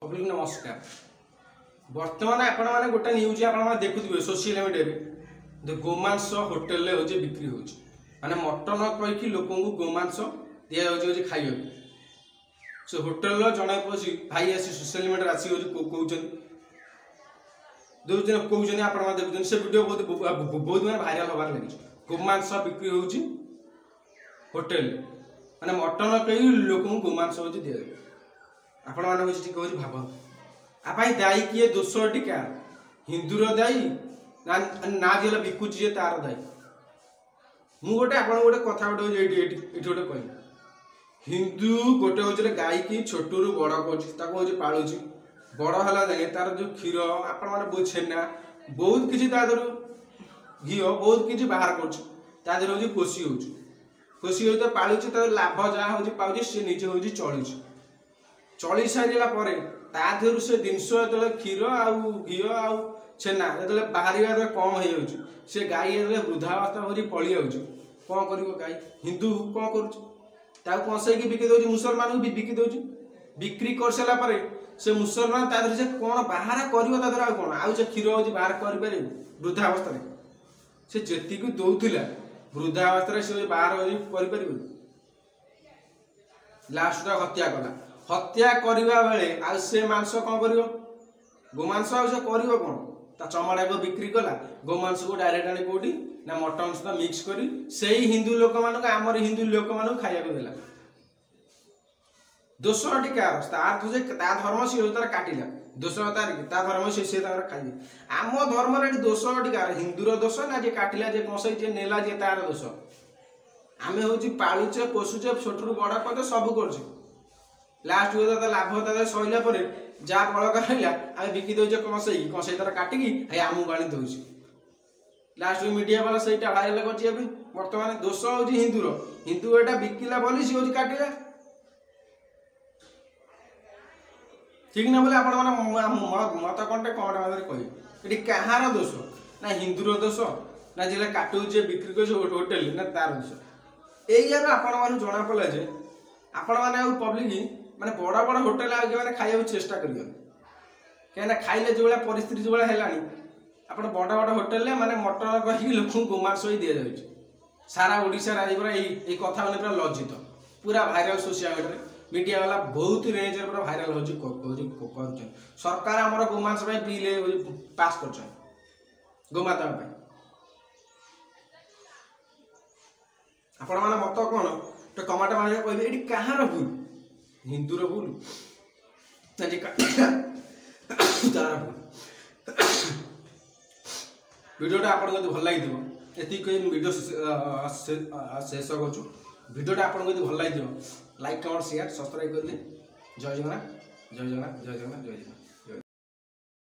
Public नमस्कार। बर्तमान आपण मैंने गोटे न्यूज आप देखुए सोशल मीडिया गोमांस होटेल हूँ बिक्री हो माने मटन कहीकि लोक गोमांस दि खाई से होटेल जड़े भाई आसी सोशल मीडिया आसी कहते कहते आप देखते से वीडियो बहुत मैंने भाइराल हबार लगी गोमांस बिक्री हो होटेल माने मटन कही लोक गोमांस हूँ दि आपण मैंने कह भाव आप दायी किए दोष टीका हिंदूर दायी ना जी बिकुची तार दायी मु गोटे आप गोटे कथा गोटे गोटे कह हिंदू गोटे हूँ गाई की छोटू बड़ कर पालुची बड़ है तार जो क्षीर आपण मैंने बहुत छेना बहुत किसी घी बहुत किसी बाहर कर पोषी होशी हो पालुची तो लाभ जहाँ हूँ पाँच सी निजे हूँ चली सारा ताधर से जिनस जो क्षीर आउ घी आउ छेना जो बाहर कम हो से गाई वृद्धावस्था हो पड़ी जाऊँ कौन कर गाई हिंदू कौन कर कंसैकी बिकी दे मुसलमान को भी बिकी दे बिक्री कर सारापर से मुसलमान ताधर से कौन बाहर कर कौन आउ से क्षीर हो बाहर कर वृद्धावस्था से जी दौला वृद्धावस्था से बाहर कर लास्ट हत्या कला हत्या करवा बेले आ से मांस कौन कर गोमांस से कर कौन ता चमड़ा को बिक्री कला गोमांस को डायरेक्ट आने कौटी ना मटन सहित मिक्स करी से हिंदू लोक मान आमर हिंदू लोक मान खाया देला दोष टिकार धर्म सी तार काटिला दोष तार धर्म सी खाई आम धर्म दोष टिकार हिंदूर दोष ना जे काटिला जे कसई जे नेला जे तार दोष आम हूँ पालुचे पोषुचे छोटू बड़ कर सब कर लास्ट लाभ सरला जहाँ बड़का रहा आम बिकी दौचे कसई तार काटिकी आमको आनी दौर लास्ट मीडिया वाला से भाइराल कर बर्तमान दोष हूँ हिंदूर हिंदू एटा बिकिला बोली सी हूँ काटिला ठीक ना बोले आप मत कंटे कमेंट कह ये कहार दोष ना हिंदूर दोष ना जिला काटुचे बिक्री कर होटेल ना तार दोष यही आपण जना पड़ा जे आपण मैंने पब्लिक माने बड़ा बड़ा होटेल आगे खाया चेष्टा करें कहीं खाइले जो भाया परिस्थिति जो भाया है आप बड़ बड़ होटेल माने मटन कहीकि लोक गोमांस ही दि जाए सारा ओडिशा पूरा ये कथा मैंने पूरा लज्जित पूरा भाइराल सोशल मीडिया वाला बहुत रेंज पूरा भाइराल हो सरकार आमर गोमांस बिल पास कर गोमाता आपण मैंने मत कौन तो कमेंट मारे कहे ये कहार भूल हिंदूर भूल तार भूल वीडियोटा आपको भल लगी ये कही वीडियो शेष कर वीडियोटा आपको भल लगी लाइक कमेंट शेयर सब्सक्राइब करें जय जगन्नाथ जय जगन्नाथ जय जगन्नाथ जय जगन्नाथ।